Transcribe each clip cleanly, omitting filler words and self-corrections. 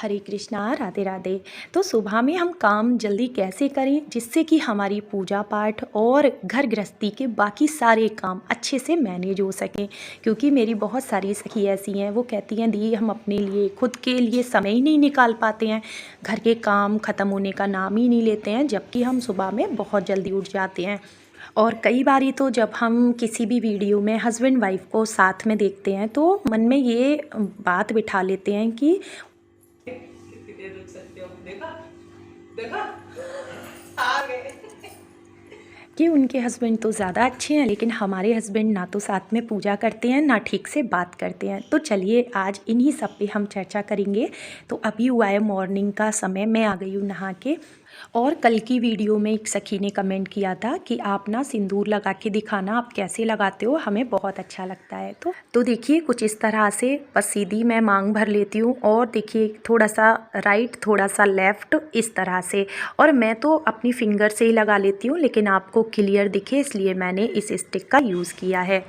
हरे कृष्णा, राधे राधे। तो सुबह में हम काम जल्दी कैसे करें जिससे कि हमारी पूजा पाठ और घर गृहस्थी के बाकी सारे काम अच्छे से मैनेज हो सकें। क्योंकि मेरी बहुत सारी सखी ऐसी हैं, वो कहती हैं दी हम अपने लिए खुद के लिए समय ही नहीं निकाल पाते हैं, घर के काम ख़त्म होने का नाम ही नहीं लेते हैं, जबकि हम सुबह में बहुत जल्दी उठ जाते हैं। और कई बारी तो जब हम किसी भी वीडियो में हस्बैंड वाइफ को साथ में देखते हैं तो मन में ये बात बिठा लेते हैं कि कितनी देर रुक सकते हो? देखा देखा आ गए। उनके हस्बैंड तो ज़्यादा अच्छे हैं, लेकिन हमारे हस्बैंड ना तो साथ में पूजा करते हैं ना ठीक से बात करते हैं। तो चलिए आज इन्हीं सब पे हम चर्चा करेंगे। तो अभी हुआ है मॉर्निंग का समय, मैं आ गई हूँ नहा के। और कल की वीडियो में एक सखी ने कमेंट किया था कि आप ना सिंदूर लगा के दिखाना, आप कैसे लगाते हो, हमें बहुत अच्छा लगता है। तो देखिए कुछ इस तरह से बस सीधी मैं मांग भर लेती हूँ, और देखिए थोड़ा सा राइट थोड़ा सा लेफ़्ट इस तरह से। और मैं तो अपनी फिंगर से ही लगा लेती हूँ, लेकिन आपको क्लियर दिखे इसलिए मैंने इस स्टिक का यूज़ किया है।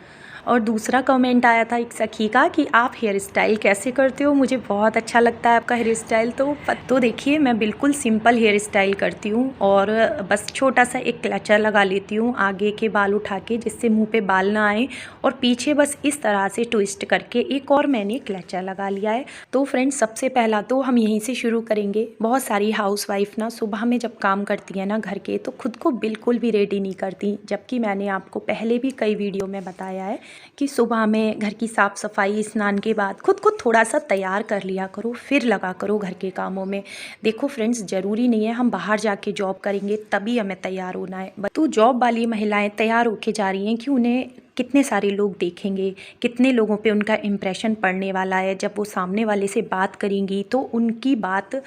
और दूसरा कमेंट आया था एक सखी का कि आप हेयर स्टाइल कैसे करते हो, मुझे बहुत अच्छा लगता है आपका हेयर स्टाइल। तो देखिए मैं बिल्कुल सिंपल हेयर स्टाइल करती हूँ, और बस छोटा सा एक क्लचर लगा लेती हूँ आगे के बाल उठा के, जिससे मुंह पे बाल ना आए, और पीछे बस इस तरह से ट्विस्ट करके एक और मैंने क्लचर लगा लिया है। तो फ्रेंड्स सबसे पहला तो हम यहीं से शुरू करेंगे। बहुत सारी हाउसवाइफ ना सुबह में जब काम करती है ना घर के, तो खुद को बिल्कुल भी रेडी नहीं करती, जबकि मैंने आपको पहले भी कई वीडियो में बताया है कि सुबह में घर की साफ़ सफाई, स्नान के बाद खुद को थोड़ा सा तैयार कर लिया करो, फिर लगा करो घर के कामों में। देखो फ्रेंड्स, ज़रूरी नहीं है हम बाहर जाके जॉब करेंगे तभी हमें तैयार होना है। तो जॉब वाली महिलाएं तैयार होके जा रही हैं कि उन्हें कितने सारे लोग देखेंगे, कितने लोगों पे उनका इम्प्रेशन पड़ने वाला है। जब वो सामने वाले से बात करेंगी तो उनकी बात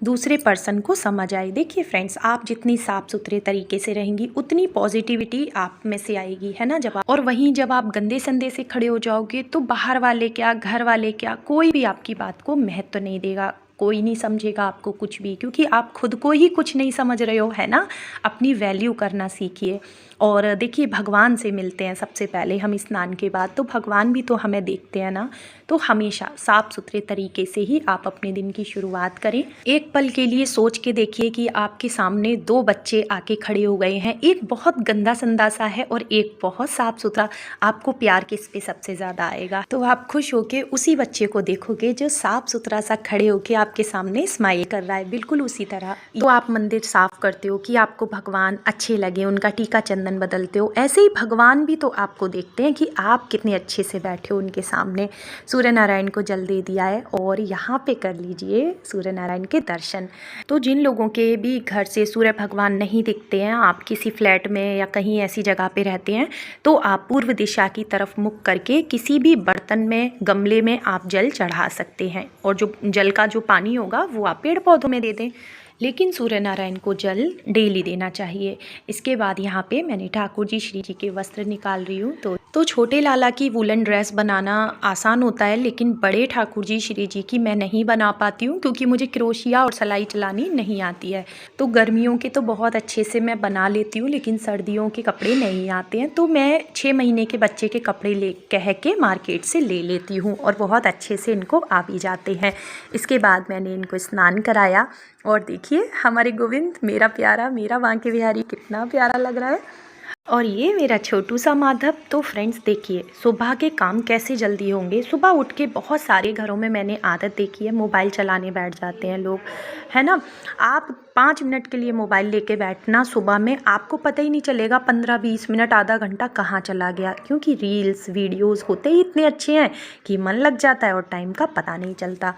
दूसरे पर्सन को समझ आए। देखिए फ्रेंड्स, आप जितनी साफ़ सुथरे तरीके से रहेंगी उतनी पॉजिटिविटी आप में से आएगी, है ना। और वहीं जब आप गंदे संदे से खड़े हो जाओगे तो बाहर वाले क्या, घर वाले क्या, कोई भी आपकी बात को महत्व नहीं देगा, कोई नहीं समझेगा आपको कुछ भी, क्योंकि आप खुद को ही कुछ नहीं समझ रहे हो, है ना। अपनी वैल्यू करना सीखिए। और देखिए भगवान से मिलते हैं सबसे पहले हम स्नान के बाद, तो भगवान भी तो हमें देखते हैं ना। तो हमेशा साफ़ सुथरे तरीके से ही आप अपने दिन की शुरुआत करें। एक पल के लिए सोच के देखिए कि आपके सामने दो बच्चे आके खड़े हो गए हैं, एक बहुत गंदा संदा सा है और एक बहुत साफ़ सुथरा। आपको प्यार किस पे सबसे ज़्यादा आएगा? तो आप खुश होके उसी बच्चे को देखोगे जो साफ़ सुथरा सा खड़े होके आपके सामने स्माइल कर रहा है, बिल्कुल उसी तरह। तो आप मंदिर साफ़ करते हो कि आपको भगवान अच्छे लगे, उनका टीका चंदन बदलते हो, ऐसे ही भगवान भी तो आपको देखते हैं कि आप कितने अच्छे से बैठे हो उनके सामने। सूर्य नारायण को जल दे दिया है और यहाँ पे कर लीजिए सूर्य नारायण के दर्शन। तो जिन लोगों के भी घर से सूर्य भगवान नहीं दिखते हैं, आप किसी फ्लैट में या कहीं ऐसी जगह पे रहते हैं, तो आप पूर्व दिशा की तरफ मुख करके किसी भी बर्तन में, गमले में आप जल चढ़ा सकते हैं, और जो जल का जो पानी होगा वो आप पेड़ पौधों में दे दें, लेकिन सूर्य नारायण को जल डेली देना चाहिए। इसके बाद यहाँ पे मैंने ठाकुर जी श्री जी के वस्त्र निकाल रही हूँ। तो छोटे लाला की वुलन ड्रेस बनाना आसान होता है, लेकिन बड़े ठाकुर जी श्री जी की मैं नहीं बना पाती हूँ, क्योंकि मुझे क्रोशिया और सिलाई चलानी नहीं आती है। तो गर्मियों के तो बहुत अच्छे से मैं बना लेती हूँ, लेकिन सर्दियों के कपड़े नहीं आते हैं, तो मैं 6 महीने के बच्चे के कपड़े ले कह के मार्केट से ले लेती हूँ, और बहुत अच्छे से इनको आ भी जाते हैं। इसके बाद मैंने इनको स्नान कराया, और देखिए हमारे गोविंद, मेरा प्यारा, मेरा बांके बिहारी कितना प्यारा लग रहा है, और ये मेरा छोटू सा माधव। तो फ्रेंड्स देखिए सुबह के काम कैसे जल्दी होंगे। सुबह उठ के बहुत सारे घरों में मैंने आदत देखी है, मोबाइल चलाने बैठ जाते हैं लोग, है ना। आप 5 मिनट के लिए मोबाइल लेके बैठना सुबह में, आपको पता ही नहीं चलेगा 15-20 मिनट, आधा घंटा कहाँ चला गया, क्योंकि रील्स वीडियोज़ होते ही इतने अच्छे हैं कि मन लग जाता है और टाइम का पता नहीं चलता।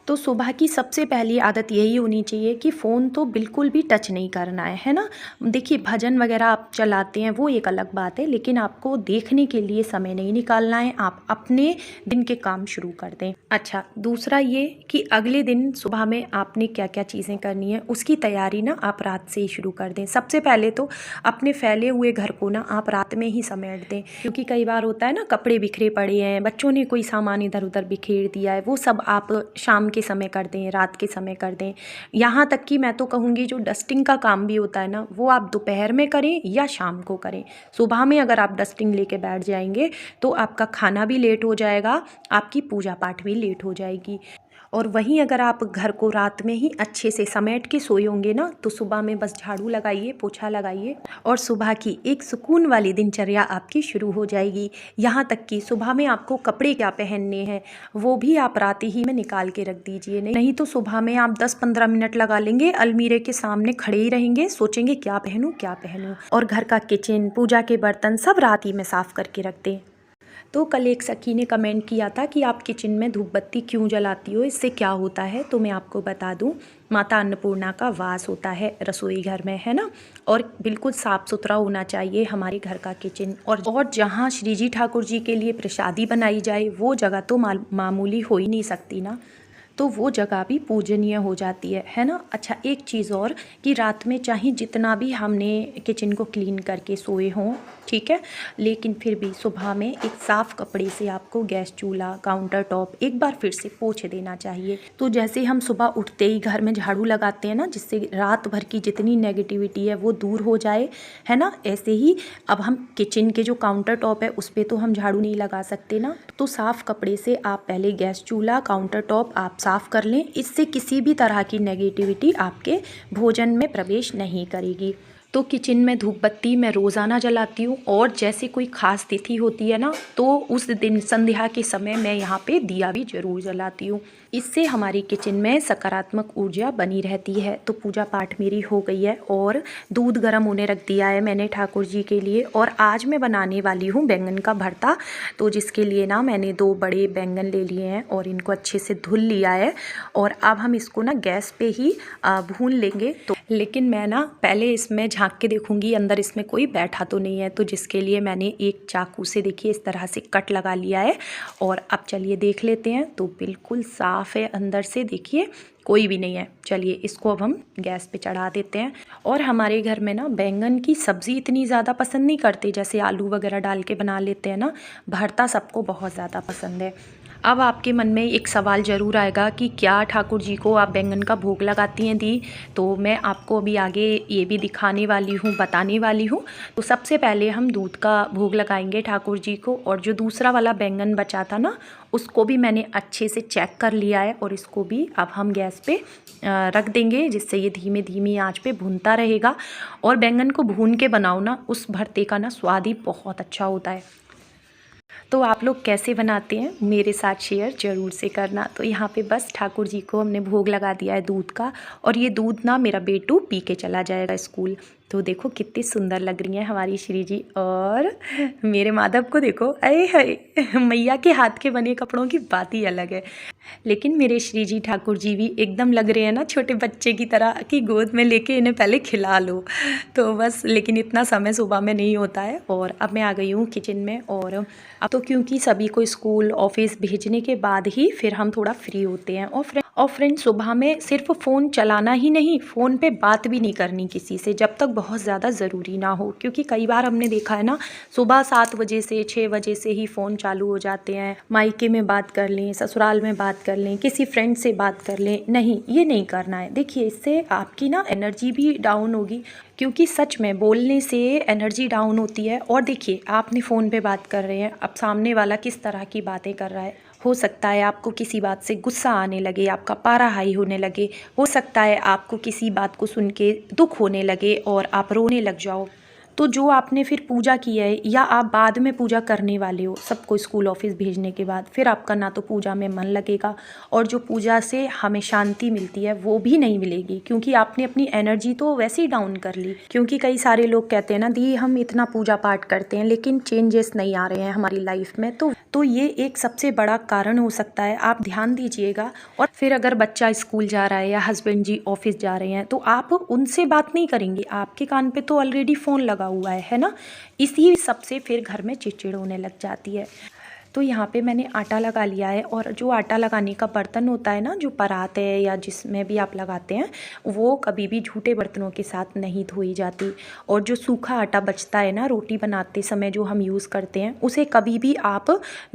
तो सुबह की सबसे पहली आदत यही होनी चाहिए कि फ़ोन तो बिल्कुल भी टच नहीं करना है ना। देखिए भजन वगैरह आप चलाते हैं वो एक अलग बात है, लेकिन आपको देखने के लिए समय नहीं निकालना है, आप अपने दिन के काम शुरू कर दें। अच्छा, दूसरा ये कि अगले दिन सुबह में आपने क्या क्या चीज़ें करनी है उसकी तैयारी ना आप रात से ही शुरू कर दें। सबसे पहले तो अपने फैले हुए घर को ना आप रात में ही समेट दें, क्योंकि कई बार होता है ना कपड़े बिखरे पड़े हैं, बच्चों ने कोई सामान इधर उधर बिखेर दिया है, वो सब आप शाम के समय कर दें, रात के समय कर दें। यहाँ तक कि मैं तो कहूँगी जो डस्टिंग का काम भी होता है ना, वो आप दोपहर में करें या शाम को करें। सुबह में अगर आप डस्टिंग लेके बैठ जाएंगे तो आपका खाना भी लेट हो जाएगा, आपकी पूजा पाठ भी लेट हो जाएगी। और वहीं अगर आप घर को रात में ही अच्छे से समेट के सोए होंगे ना, तो सुबह में बस झाड़ू लगाइए, पोछा लगाइए और सुबह की एक सुकून वाली दिनचर्या आपकी शुरू हो जाएगी। यहाँ तक कि सुबह में आपको कपड़े क्या पहनने हैं वो भी आप रात ही में निकाल के रख दीजिए। नहीं तो सुबह में आप 10-15 मिनट लगा लेंगे, अलमीरे के सामने खड़े ही रहेंगे, सोचेंगे क्या पहनूं क्या पहनूं। और घर का किचन, पूजा के बर्तन सब रात ही में साफ़ करके रख दें। तो कल एक सखी ने कमेंट किया था कि आप किचन में धूप बत्ती क्यों जलाती हो, इससे क्या होता है। तो मैं आपको बता दूं, माता अन्नपूर्णा का वास होता है रसोई घर में, है ना। और बिल्कुल साफ़ सुथरा होना चाहिए हमारे घर का किचन। और जहां श्री जी ठाकुर जी के लिए प्रसादी बनाई जाए वो जगह तो मामूली हो ही नहीं सकती ना, तो वो जगह भी पूजनीय हो जाती है ना। अच्छा, एक चीज़ और कि रात में चाहे जितना भी हमने किचन को क्लीन करके सोए हों, ठीक है, लेकिन फिर भी सुबह में एक साफ़ कपड़े से आपको गैस चूल्हा, काउंटर टॉप एक बार फिर से पोंछ देना चाहिए। तो जैसे हम सुबह उठते ही घर में झाड़ू लगाते हैं ना, जिससे रात भर की जितनी नेगेटिविटी है वो दूर हो जाए, है ना, ऐसे ही अब हम किचन के जो काउंटर टॉप है उस पर तो हम झाड़ू नहीं लगा सकते ना। तो साफ़ कपड़े से आप पहले गैस चूल्हा, काउंटर टॉप आप साफ़ कर लें। इससे किसी भी तरह की नेगेटिविटी आपके भोजन में प्रवेश नहीं करेगी। तो किचन में धूप बत्ती मैं रोज़ाना जलाती हूँ। और जैसे कोई ख़ास तिथि होती है ना, तो उस दिन संध्या के समय मैं यहाँ पे दिया भी ज़रूर जलाती हूँ। इससे हमारी किचन में सकारात्मक ऊर्जा बनी रहती है। तो पूजा पाठ मेरी हो गई है और दूध गर्म होने रख दिया है मैंने ठाकुर जी के लिए। और आज मैं बनाने वाली हूँ बैंगन का भरता। तो जिसके लिए ना मैंने 2 बड़े बैंगन ले लिए हैं और इनको अच्छे से धुल लिया है। और अब हम इसको ना गैस पे ही भून लेंगे। तो लेकिन मैं ना पहले इसमें झाँक के देखूंगी अंदर इसमें कोई बैठा तो नहीं है। तो जिसके लिए मैंने एक चाकू से देखिए इस तरह से कट लगा लिया है। और अब चलिए देख लेते हैं। तो बिल्कुल साफ़ है अंदर से, देखिए कोई भी नहीं है। चलिए इसको अब हम गैस पे चढ़ा देते हैं। और हमारे घर में ना बैंगन की सब्ज़ी इतनी ज़्यादा पसंद नहीं करते, जैसे आलू वगैरह डाल के बना लेते हैं ना, भरता सबको बहुत ज़्यादा पसंद है। अब आपके मन में एक सवाल ज़रूर आएगा कि क्या ठाकुर जी को आप बैंगन का भोग लगाती हैं दी। तो मैं आपको अभी आगे ये भी दिखाने वाली हूँ, बताने वाली हूँ। तो सबसे पहले हम दूध का भोग लगाएंगे ठाकुर जी को। और जो दूसरा वाला बैंगन बचा था ना, उसको भी मैंने अच्छे से चेक कर लिया है। और इसको भी अब हम गैस पे रख देंगे, जिससे ये धीमे धीमी आंच पे भूनता रहेगा। और बैंगन को भून के बनाओ ना, उस भरते का ना स्वाद ही बहुत अच्छा होता है। तो आप लोग कैसे बनाते हैं मेरे साथ शेयर ज़रूर से करना। तो यहाँ पे बस ठाकुर जी को हमने भोग लगा दिया है दूध का। और ये दूध ना मेरा बेटू पी के चला जाएगा स्कूल। तो देखो कितनी सुंदर लग रही हैं हमारी श्री जी। और मेरे माधव को देखो, अरे है मैया के हाथ के बने कपड़ों की बात ही अलग है। लेकिन मेरे श्री जी ठाकुर जी भी एकदम लग रहे हैं ना छोटे बच्चे की तरह, कि गोद में लेके इन्हें पहले खिला लो। तो बस, लेकिन इतना समय सुबह में नहीं होता है। और अब मैं आ गई हूँ किचन में। और अब तो क्योंकि सभी को स्कूल ऑफिस भेजने के बाद ही फिर हम थोड़ा फ्री होते हैं। और फ्रेंड सुबह में सिर्फ फ़ोन चलाना ही नहीं, फ़ोन पे बात भी नहीं करनी किसी से जब तक बहुत ज़्यादा ज़रूरी ना हो। क्योंकि कई बार हमने देखा है ना, सुबह 7 बजे से 6 बजे से ही फ़ोन चालू हो जाते हैं। मायके में बात कर लें, ससुराल में बात कर लें, किसी फ्रेंड से बात कर लें, नहीं, ये नहीं करना है। देखिए इससे आपकी ना एनर्जी भी डाउन होगी। क्योंकि सच में बोलने से एनर्जी डाउन होती है। और देखिए आपने फ़ोन पे बात कर रहे हैं, अब सामने वाला किस तरह की बातें कर रहा है, हो सकता है आपको किसी बात से गुस्सा आने लगे, आपका पारा हाई होने लगे, हो सकता है आपको किसी बात को सुन के दुख होने लगे और आप रोने लग जाओ। तो जो आपने फिर पूजा की है या आप बाद में पूजा करने वाले हो सबको स्कूल ऑफिस भेजने के बाद, फिर आपका ना तो पूजा में मन लगेगा और जो पूजा से हमें शांति मिलती है वो भी नहीं मिलेगी। क्योंकि आपने अपनी एनर्जी तो वैसे ही डाउन कर ली। क्योंकि कई सारे लोग कहते हैं ना, दी हम इतना पूजा पाठ करते हैं लेकिन चेंजेस नहीं आ रहे हैं हमारी लाइफ में। तो ये एक सबसे बड़ा कारण हो सकता है, आप ध्यान दीजिएगा। और फिर अगर बच्चा स्कूल जा रहा है या हस्बैंड जी ऑफिस जा रहे हैं, तो आप उनसे बात नहीं करेंगे, आपके कान पे तो ऑलरेडी फ़ोन लगा हुआ है ना। इसी सबसे फिर घर में चिड़चिड़ होने लग जाती है। तो यहाँ पे मैंने आटा लगा लिया है। और जो आटा लगाने का बर्तन होता है ना, जो परात है या जिसमें भी आप लगाते हैं, वो कभी भी झूठे बर्तनों के साथ नहीं धोई जाती। और जो सूखा आटा बचता है ना रोटी बनाते समय जो हम यूज़ करते हैं, उसे कभी भी आप,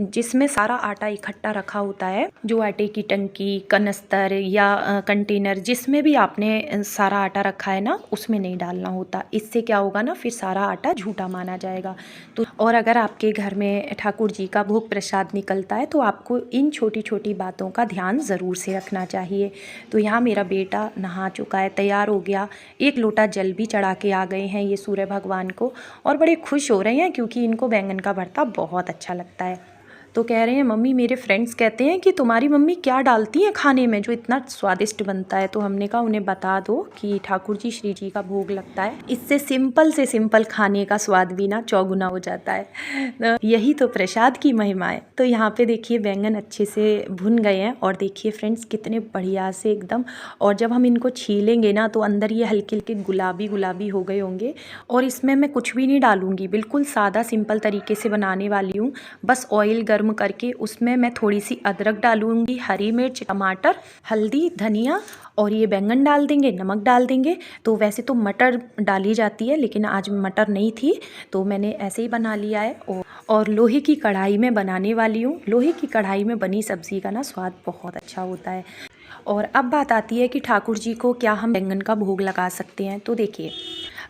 जिसमें सारा आटा इकट्ठा रखा होता है, जो आटे की टंकी, कनस्तर या कंटेनर, जिसमें भी आपने सारा आटा रखा है ना, उसमें नहीं डालना होता। इससे क्या होगा ना, फिर सारा आटा झूठा माना जाएगा। तो और अगर आपके घर में ठाकुर जी का भोग भोग प्रसाद निकलता है, तो आपको इन छोटी छोटी बातों का ध्यान ज़रूर से रखना चाहिए। तो यहाँ मेरा बेटा नहा चुका है, तैयार हो गया, एक लोटा जल भी चढ़ा के आ गए हैं ये सूर्य भगवान को, और बड़े खुश हो रहे हैं क्योंकि इनको बैंगन का भरता बहुत अच्छा लगता है। तो कह रहे हैं मम्मी, मेरे फ्रेंड्स कहते हैं कि तुम्हारी मम्मी क्या डालती हैं खाने में जो इतना स्वादिष्ट बनता है। तो हमने कहा उन्हें बता दो कि ठाकुर जी श्री जी का भोग लगता है, इससे सिंपल से सिंपल खाने का स्वाद भी ना चौगुना हो जाता है। यही तो प्रसाद की महिमा है। तो यहाँ पे देखिए बैंगन अच्छे से भुन गए हैं, और देखिए फ्रेंड्स कितने बढ़िया से एकदम, और जब हम इनको छीलेंगे ना तो अंदर ये हल्के हल्के गुलाबी गुलाबी हो गए होंगे। और इसमें मैं कुछ भी नहीं डालूंगी, बिल्कुल सादा सिंपल तरीके से बनाने वाली हूँ। बस ऑयल गर्म करके उसमें मैं थोड़ी सी अदरक डालूंगी, हरी मिर्च, टमाटर, हल्दी, धनिया, और ये बैंगन डाल देंगे, नमक डाल देंगे। तो वैसे तो मटर डाली जाती है, लेकिन आज मटर नहीं थी तो मैंने ऐसे ही बना लिया है। और लोहे की कढ़ाई में बनाने वाली हूँ। लोहे की कढ़ाई में बनी सब्ज़ी का ना स्वाद बहुत अच्छा होता है। और अब बात आती है कि ठाकुर जी को क्या हम बैंगन का भोग लगा सकते हैं। तो देखिए,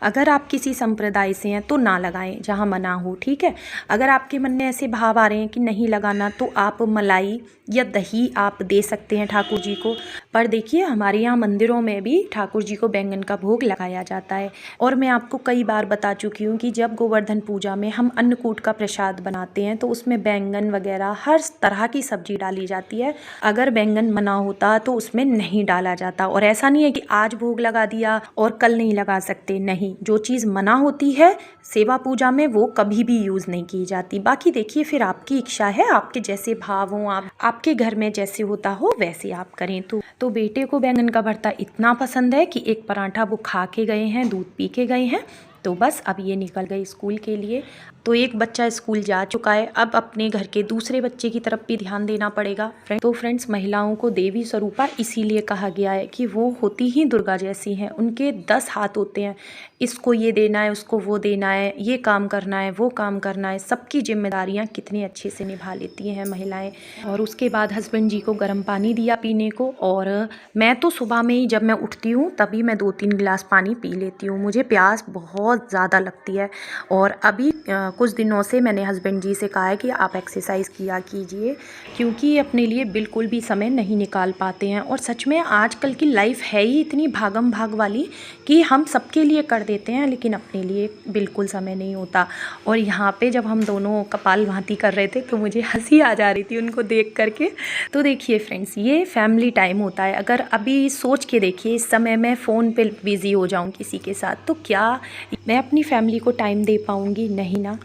अगर आप किसी संप्रदाय से हैं तो ना लगाएं जहाँ मना हो, ठीक है। अगर आपके मन में ऐसे भाव आ रहे हैं कि नहीं लगाना, तो आप मलाई या दही आप दे सकते हैं ठाकुर जी को। पर देखिए, हमारे यहाँ मंदिरों में भी ठाकुर जी को बैंगन का भोग लगाया जाता है। और मैं आपको कई बार बता चुकी हूँ कि जब गोवर्धन पूजा में हम अन्नकूट का प्रसाद बनाते हैं तो उसमें बैंगन वगैरह हर तरह की सब्जी डाली जाती है। अगर बैंगन मना होता तो उसमें नहीं डाला जाता। और ऐसा नहीं है कि आज भोग लगा दिया और कल नहीं लगा सकते, नहीं, जो चीज़ मना होती है सेवा पूजा में वो कभी भी यूज़ नहीं की जाती। बाकी देखिए, फिर आपकी इच्छा है, आपके जैसे भाव हों, आपके घर में जैसे होता हो वैसे आप करें। तो बेटे को बैंगन का भरता इतना पसंद है कि एक पराठा वो खा के गए हैं, दूध पी के गए हैं। तो बस अब ये निकल गए स्कूल के लिए। तो एक बच्चा स्कूल जा चुका है, अब अपने घर के दूसरे बच्चे की तरफ भी ध्यान देना पड़ेगा। तो फ्रेंड्स, महिलाओं को देवी स्वरूपा इसीलिए कहा गया है कि वो होती ही दुर्गा जैसी हैं। उनके 10 हाथ होते हैं, इसको ये देना है, उसको वो देना है, ये काम करना है, वो काम करना है, सबकी जिम्मेदारियाँ कितनी अच्छे से निभा लेती हैं महिलाएँ। और उसके बाद हस्बैंड जी को गर्म पानी दिया पीने को, और मैं तो सुबह में ही जब मैं उठती हूँ तभी मैं 2-3 गिलास पानी पी लेती हूँ, मुझे प्यास बहुत ज़्यादा लगती है। और अभी कुछ दिनों से मैंने हस्बैंड जी से कहा है कि आप एक्सरसाइज किया कीजिए, क्योंकि अपने लिए बिल्कुल भी समय नहीं निकाल पाते हैं। और सच में आजकल की लाइफ है ही इतनी भागम भाग वाली कि हम सबके लिए कर देते हैं लेकिन अपने लिए बिल्कुल समय नहीं होता। और यहाँ पे जब हम दोनों कपालभाति कर रहे थे तो मुझे हंसी आ जा रही थी उनको देख करके। तो देखिए फ्रेंड्स, ये फैमिली टाइम होता है। अगर अभी सोच के देखिए, इस समय मैं फ़ोन पे बिज़ी हो जाऊँ किसी के साथ, तो क्या मैं अपनी फैमिली को टाइम दे पाऊँगी? नहीं ना।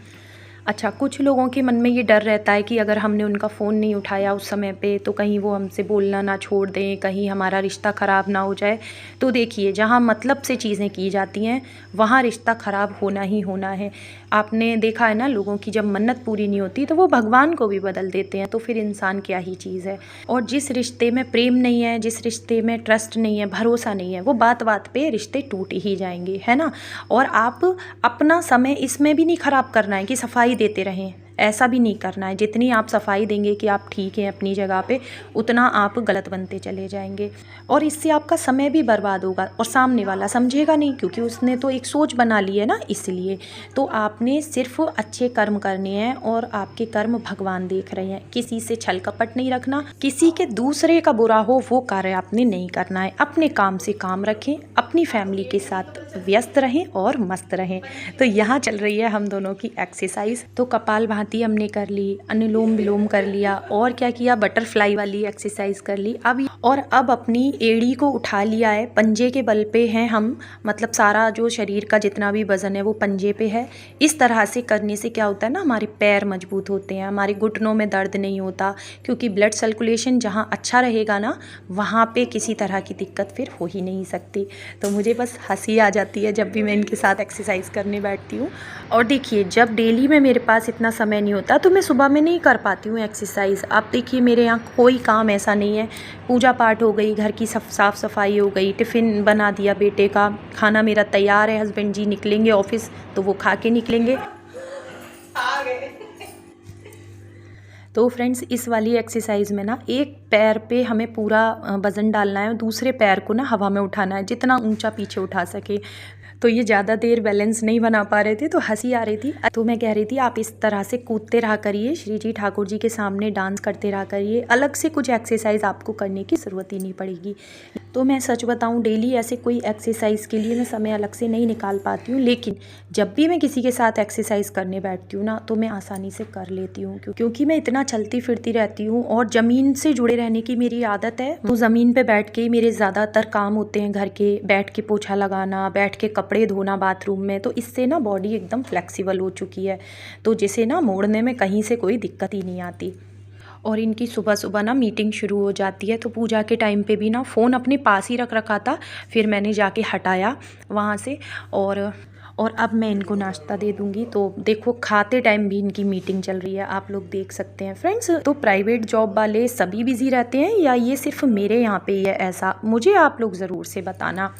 अच्छा, कुछ लोगों के मन में ये डर रहता है कि अगर हमने उनका फ़ोन नहीं उठाया उस समय पे तो कहीं वो हमसे बोलना ना छोड़ दें, कहीं हमारा रिश्ता ख़राब ना हो जाए। तो देखिए, जहाँ मतलब से चीज़ें की जाती हैं वहाँ रिश्ता ख़राब होना ही होना है। आपने देखा है ना, लोगों की जब मन्नत पूरी नहीं होती तो वो भगवान को भी बदल देते हैं, तो फिर इंसान क्या ही चीज़ है। और जिस रिश्ते में प्रेम नहीं है, जिस रिश्ते में ट्रस्ट नहीं है, भरोसा नहीं है, वो बात बात पे रिश्ते टूट ही जाएंगे, है ना। और आप अपना समय इसमें भी नहीं ख़राब करना है कि सफाई देते रहें, ऐसा भी नहीं करना है। जितनी आप सफाई देंगे कि आप ठीक हैं अपनी जगह पे, उतना आप गलत बनते चले जाएंगे और इससे आपका समय भी बर्बाद होगा और सामने वाला समझेगा नहीं, क्योंकि उसने तो एक सोच बना ली है ना। इसलिए तो आपने सिर्फ अच्छे कर्म करने हैं और आपके कर्म भगवान देख रहे हैं। किसी से छल कपट नहीं रखना, किसी के दूसरे का बुरा हो वो कार्य आपने नहीं करना है। अपने काम से काम रखें, अपनी फैमिली के साथ व्यस्त रहें और मस्त रहें। तो यहाँ चल रही है हम दोनों की एक्सरसाइज। तो कपाल भाती हमने कर ली, अनुलोम विलोम कर लिया, और क्या किया, बटरफ्लाई वाली एक्सरसाइज कर ली। अब अपनी एड़ी को उठा लिया है, पंजे के बल पे हैं हम, मतलब सारा जो शरीर का जितना भी वजन है वो पंजे पे है। इस तरह से करने से क्या होता है ना, हमारे पैर मजबूत होते हैं, हमारे घुटनों में दर्द नहीं होता, क्योंकि ब्लड सर्कुलेशन जहाँ अच्छा रहेगा ना वहाँ पे किसी तरह की दिक्कत फिर हो ही नहीं सकती। तो मुझे बस हंसी आ जाती है जब भी मैं इनके साथ एक्सरसाइज करने बैठती हूँ। और देखिए, जब डेली में मेरे पास इतना समय नहीं होता तो मैं सुबह में नहीं कर पाती हूँ एक्सरसाइज। आप देखिए, मेरे यहाँ कोई काम ऐसा नहीं है, पूजा पाठ हो गई, घर की साफ़ सफाई हो गई, टिफ़िन बना दिया बेटे का, खाना मेरा तैयार है, हस्बैंड जी निकलेंगे ऑफिस तो वो खा के निकलेंगे। आ गए। तो फ्रेंड्स, इस वाली एक्सरसाइज में ना एक पैर पे हमें पूरा वज़न डालना है और दूसरे पैर को ना हवा में उठाना है, जितना ऊंचा पीछे उठा सके। तो ये ज़्यादा देर बैलेंस नहीं बना पा रहे थे तो हंसी आ रही थी। तो मैं कह रही थी आप इस तरह से कूदते रहा करिए, श्री जी ठाकुर जी के सामने डांस करते रहा करिए, अलग से कुछ एक्सरसाइज आपको करने की ज़रूरत ही नहीं पड़ेगी। तो मैं सच बताऊं डेली ऐसे कोई एक्सरसाइज के लिए मैं समय अलग से नहीं निकाल पाती हूँ, लेकिन जब भी मैं किसी के साथ एक्सरसाइज करने बैठती हूँ ना तो मैं आसानी से कर लेती हूँ, क्योंकि मैं इतना चलती फिरती रहती हूँ और ज़मीन से जुड़े रहने की मेरी आदत है। तो ज़मीन पे बैठ के ही मेरे ज़्यादातर काम होते हैं घर के, बैठ के पोछा लगाना, बैठ के कपड़े धोना बाथरूम में, तो इससे ना बॉडी एकदम फ्लेक्सिबल हो चुकी है, तो जिसे ना मोड़ने में कहीं से कोई दिक्कत ही नहीं आती। और इनकी सुबह सुबह ना मीटिंग शुरू हो जाती है, तो पूजा के टाइम पे भी ना फ़ोन अपने पास ही रख रखा था, फिर मैंने जाके हटाया वहाँ से और अब मैं इनको नाश्ता दे दूँगी। तो देखो खाते टाइम भी इनकी मीटिंग चल रही है, आप लोग देख सकते हैं फ्रेंड्स। तो प्राइवेट जॉब वाले सभी बिज़ी रहते हैं या ये सिर्फ मेरे यहाँ पे ही है ऐसा, मुझे आप लोग ज़रूर से बताना।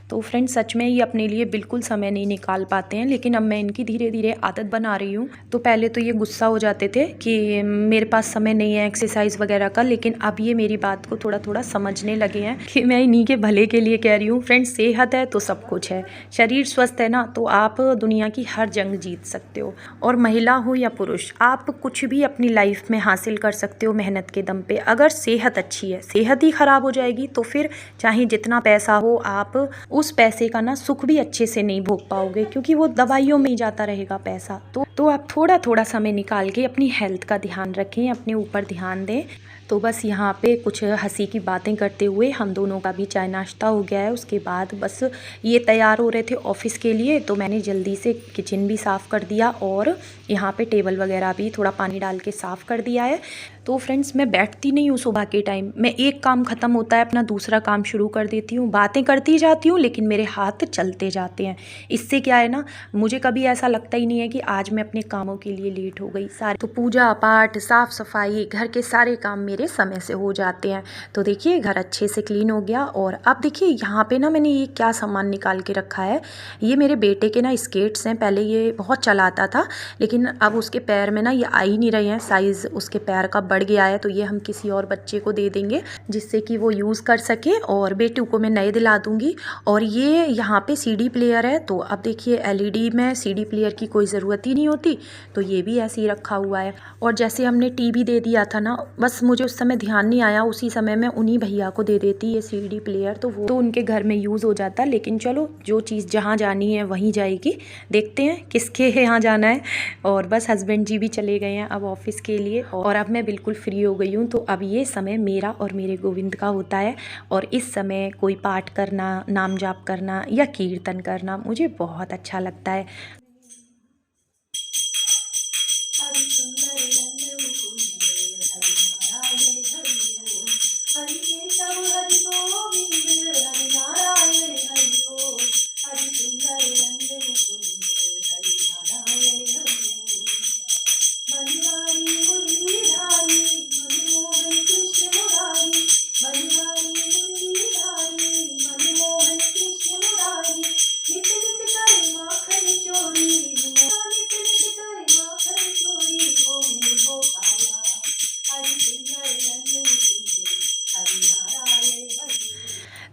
तो फ्रेंड्स सच में ये अपने लिए बिल्कुल समय नहीं निकाल पाते हैं, लेकिन अब मैं इनकी धीरे धीरे आदत बना रही हूँ। तो पहले तो ये गुस्सा हो जाते थे कि मेरे पास समय नहीं है एक्सरसाइज वगैरह का, लेकिन अब ये मेरी बात को थोड़ा थोड़ा समझने लगे हैं कि मैं इन्हीं के भले के लिए कह रही हूँ। फ्रेंड्स सेहत है तो सब कुछ है, शरीर स्वस्थ है ना तो आप दुनिया की हर जंग जीत सकते हो। और महिला हो या पुरुष, आप कुछ भी अपनी लाइफ में हासिल कर सकते हो मेहनत के दम पे। अगर सेहत अच्छी है, सेहत ही ख़राब हो जाएगी तो फिर चाहे जितना पैसा हो आप उस पैसे का ना सुख भी अच्छे से नहीं भोग पाओगे, क्योंकि वो दवाइयों में ही जाता रहेगा पैसा। तो आप थोड़ा थोड़ा समय निकाल के अपनी हेल्थ का ध्यान रखें, अपने ऊपर ध्यान दें। तो बस यहाँ पे कुछ हंसी की बातें करते हुए हम दोनों का भी चाय नाश्ता हो गया है। उसके बाद बस ये तैयार हो रहे थे ऑफिस के लिए, तो मैंने जल्दी से किचन भी साफ़ कर दिया और यहाँ पे टेबल वगैरह भी थोड़ा पानी डाल के साफ़ कर दिया है। तो फ्रेंड्स मैं बैठती नहीं हूँ सुबह के टाइम, मैं एक काम ख़त्म होता है अपना दूसरा काम शुरू कर देती हूँ, बातें करती जाती हूँ लेकिन मेरे हाथ चलते जाते हैं। इससे क्या है ना, मुझे कभी ऐसा लगता ही नहीं है कि आज मैं अपने कामों के लिए लेट हो गई। सारे तो पूजा पाठ, साफ़ सफाई, घर के सारे काम मेरे समय से हो जाते हैं। तो देखिए घर अच्छे से क्लीन हो गया। और अब देखिए यहाँ पे ना मैंने ये क्या सामान निकाल के रखा है, ये मेरे बेटे के ना स्केट्स हैं। पहले ये बहुत चलाता था लेकिन अब उसके पैर में ना ये आ ही नहीं रहे हैं, साइज़ उसके पैर का बढ़ गया है, तो ये हम किसी और बच्चे को दे देंगे जिससे कि वो यूज़ कर सके, और बेटू को मैं नए दिला दूँगी। और ये यहाँ पे सीडी प्लेयर है, तो अब देखिए एलईडी में सीडी प्लेयर की कोई ज़रूरत ही नहीं होती, तो ये भी ऐसे ही रखा हुआ है। और जैसे हमने टीवी दे दिया था ना, बस मुझे उस समय ध्यान नहीं आया, उसी समय मैं उन्हीं भैया को दे देती ये सीडी प्लेयर, तो वो तो उनके घर में यूज़ हो जाता। लेकिन चलो जो चीज़ जहाँ जानी है वहीं जाएगी, देखते हैं किसके यहाँ जाना है। और बस हस्बैंड जी भी चले गए हैं अब ऑफिस के लिए, और अब मैं बिल्कुल फ्री हो गई हूँ। तो अब ये समय मेरा और मेरे गोविंद का होता है, और इस समय कोई पाठ करना, नाम जाप करना या कीर्तन करना मुझे बहुत अच्छा लगता है।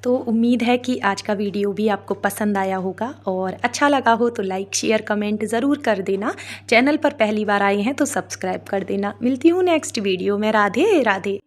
तो उम्मीद है कि आज का वीडियो भी आपको पसंद आया होगा, और अच्छा लगा हो तो लाइक शेयर कमेंट ज़रूर कर देना। चैनल पर पहली बार आए हैं तो सब्सक्राइब कर देना। मिलती हूँ नेक्स्ट वीडियो में। राधे राधे।